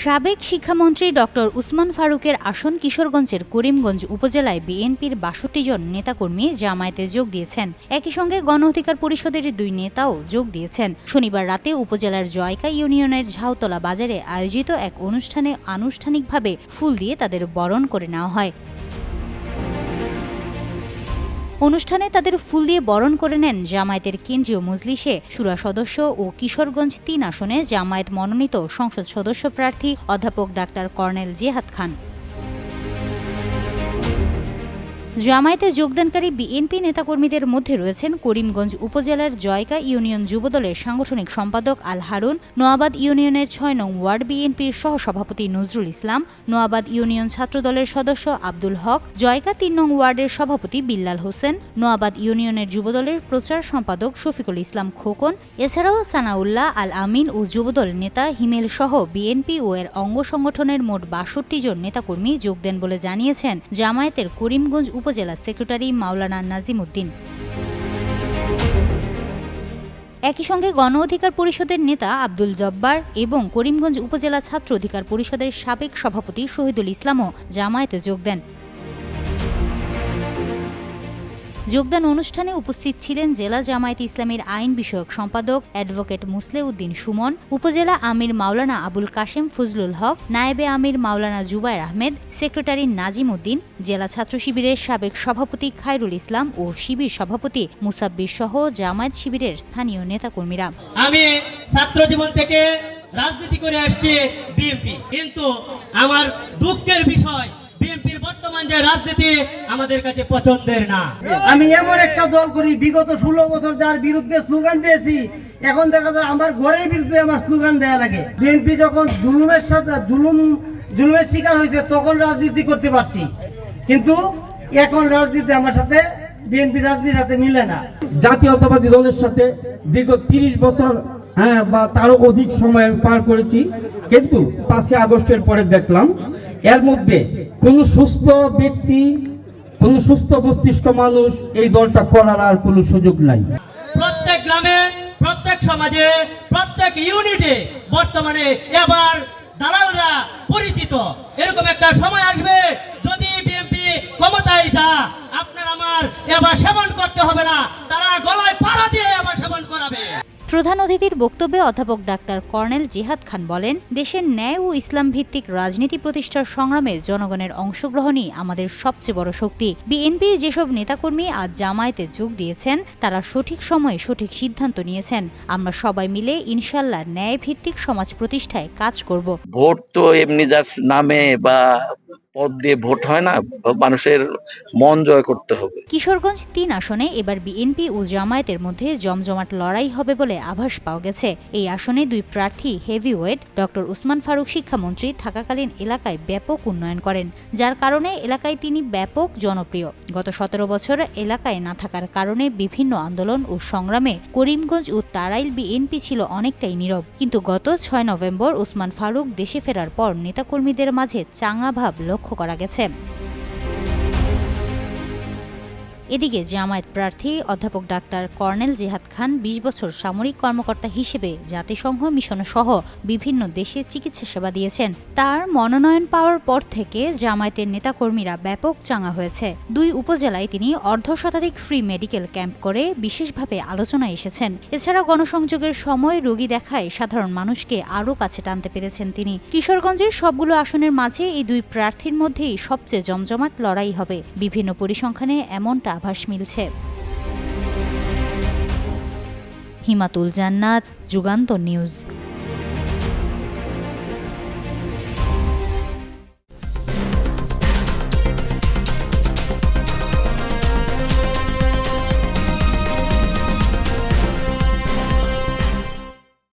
সাবেক শিক্ষামন্ত্রী ডক্টর উসমান ফারুকের আসন কিশোরগঞ্জের করিমগঞ্জ উপজেলায় বিএনপির ৬২ জন নেতাকর্মী জামায়াতে যোগ দিয়েছেন। একই সঙ্গে গণ অধিকার পরিষদের ২ নেতাও যোগ দিয়েছেন। শনিবার রাতে উপজেলার জয়কা ইউনিয়নের ঝাউতলা বাজারে আয়োজিত এক অনুষ্ঠানে আনুষ্ঠানিকভাবে ফুল দিয়ে তাদের বরণ করে নেওয়া হয়। অনুষ্ঠানে তাদের ফুল দিয়ে বরণ করে নেন জামায়াতের কেন্দ্রীয় মজলিসে শুরা সদস্য ও কিশোরগঞ্জ ৩ আসনে জামায়াত মনোনীত সংসদ সদস্য প্রার্থী অধ্যাপক ডাক্তার কর্নেল জেহাদ খান। জামায়াতে যোগদানকারী বিএনপি নেতাকর্মীদের মধ্যে রয়েছেন করিমগঞ্জ উপজেলার জয়কা ইউনিয়ন যুবদলের সাংগঠনিক সম্পাদক আল হারুন, নোয়াবাদ ইউনিয়নের ৬ নং ওয়ার্ড বিএনপির সহসভাপতি নজরুল ইসলাম, নোয়াবাদ ইউনিয়ন ছাত্রদলের সদস্য আব্দুল হক, জয়কা ৩ নং ওয়ার্ডের সভাপতি বিল্লাল হোসেন, নোয়াবাদ ইউনিয়নের যুবদলের প্রচার সম্পাদক শফিকুল ইসলাম খোকন, এছাড়াও সানাউল্লাহ আল আমিন ও যুবদল নেতা হিমেল সহ বিএনপি ও এর অঙ্গ সংগঠনের মোট ৬২ জন নেতাকর্মী যোগ দেন বলে জানিয়েছেন জামায়াতের করিমগঞ্জ উপজেলা সেক্রেটারি মাওলানা নাজিম উদ্দিন। একই সঙ্গে গণ অধিকার পরিষদের নেতা আব্দুল জব্বার এবং করিমগঞ্জ উপজেলা ছাত্র অধিকার পরিষদের সাবেক সভাপতি শহীদুল ইসলামও জামায়াতে যোগ দেন। যোগদান অনুষ্ঠানে উপস্থিত ছিলেন জেলা জামায়াত ইসলামের আইন বিষয়ক সম্পাদক অ্যাডভোকেট মুসলেউদ্দিন সুমন, উপজেলা আমির মাওলানা আবুল কাশেম ফজলুল হক, নায়েবে আমির মাওলানা জুবায়ের আহমেদ, সেক্রেটারি নাজিম উদ্দিন, জেলা ছাত্র শিবিরের সাবেক সভাপতি খায়রুল ইসলাম ও শিবির সভাপতি মুসাব্বির সহ জামায়াত শিবিরের স্থানীয় নেতাকর্মীরা। আমি ছাত্র জীবন থেকে রাজনীতি করে আসছি বিএনপি, কিন্তু আমার দুঃখের বিষয় বিএনপির বর্তমান যে রাজনীতি আমাদের কাছে পছন্দের না। আমি এমন একটা দল করি বিগত ১৬ বছর যার বিরুদ্ধে স্লোগান দিয়েছি, এখন দেখা যায় আমার ঘরের বিরুদ্ধে আমার স্লোগান দেয়া লাগে। বিএনপি যখন জুলুমের শিকার হয়েছে তখন রাজনীতি করতে পারছি, কিন্তু এখন রাজনীতি আমার সাথে বিএনপি রাজনীতির সাথে মিলে না। জাতীয়তাবাদী দলের সাথে দীর্ঘ ৩০ বছর বা তারও অধিক সময় পার করেছি, কিন্তু ৫ই আগস্টের পরে দেখলাম এর মধ্যে কোন সুস্থ ব্যক্তি, কোন সুস্থ মস্তিষ্ক মানুষ এই দলটা করার আর কোনো সুযোগ নাই। প্রত্যেক গ্রামে, প্রত্যেক সমাজে, প্রত্যেক ইউনিটে বর্তমানে এবার দালালরা পরিচিত। এরকম একটা সময় আসবে যদি বিএনপি ক্ষমতায় যা আপনার আমার এবার সেবন করতে হবে না, তারা গলায় পাড়া দিয়ে এবার সেবন করাবে। প্রধান অতিথির বক্তব্যে অধ্যাপক ডাক্তার কর্নেল জেহাদ খান বলেন, দেশের ন্যায় ও ইসলাম ভিত্তিক রাজনীতি প্রতিষ্ঠার সংগ্রামে জনগণের অংশগ্রহণই আমাদের সবচেয়ে বড় শক্তি। বিএনপির যেসব নেতাকর্মী আজ জামায়াতে যোগ দিয়েছেন তারা সঠিক সময়ে সঠিক সিদ্ধান্ত নিয়েছেন। আমরা সবাই মিলে ইনশাল্লাহ ন্যায় ভিত্তিক সমাজ প্রতিষ্ঠায় কাজ করব। ভোট তো এমনি জাস্ট নামে বা পদ দিয়ে ভোট হয় না, মানুষের মন জয় করতে হবে। কিশোরগঞ্জ ৩ আসনে এবার বিএনপি ও জামায়াতের মধ্যে জমজমাট লড়াই হবে বলে আভাস পাওয়া গেছে। এই আসনে 2 প্রার্থী হেভিওয়েট ডক্টর উসমান ফারুক শিক্ষামন্ত্রী থাকাকালীন এলাকায় ব্যাপক উন্নয়ন করেন, যার কারণে এলাকায় তিনি ব্যাপক জনপ্রিয়। গত 17 বছর এলাকায় না থাকার কারণে বিভিন্ন আন্দোলন ও সংগ্রামে করিমগঞ্জ ও তাড়াইল বিএনপি ছিল অনেকটাই নীরব, কিন্তু গত 6 নভেম্বর উসমান ফারুক দেশে ফেরার পর নেতাকর্মীদের মাঝে চাঙা ভাব লক্ষ্য করা গেছে। এদিকে জামায়াত প্রার্থী অধ্যাপক ডাক্তার কর্নেল জেহাদ খান ২০ বছর সামরিক কর্মকর্তা হিসেবে জাতিসংঘ মিশন সহ বিভিন্ন দেশে চিকিৎসা সেবা দিয়েছেন। তার মনোনয়ন পাওয়ার পর থেকে জামায়াতের নেতাকর্মীরা ব্যাপক চাঙা হয়েছে। 2 উপজেলায় তিনি অর্ধশতাধিক ফ্রি মেডিকেল ক্যাম্প করে বিশেষভাবে আলোচনায় এসেছেন। এছাড়া গণসংযোগের সময় রোগী দেখায় সাধারণ মানুষকে আরও কাছে টানতে পেরেছেন তিনি। কিশোরগঞ্জের সবগুলো আসনের মাঝে এই 2 প্রার্থীর মধ্যেই সবচেয়ে জমজমাট লড়াই হবে। বিভিন্ন পরিসংখ্যানে এমনটা আভাস মিলছে। হিমাতুল জান্নাত, যুগান্তর নিউজ।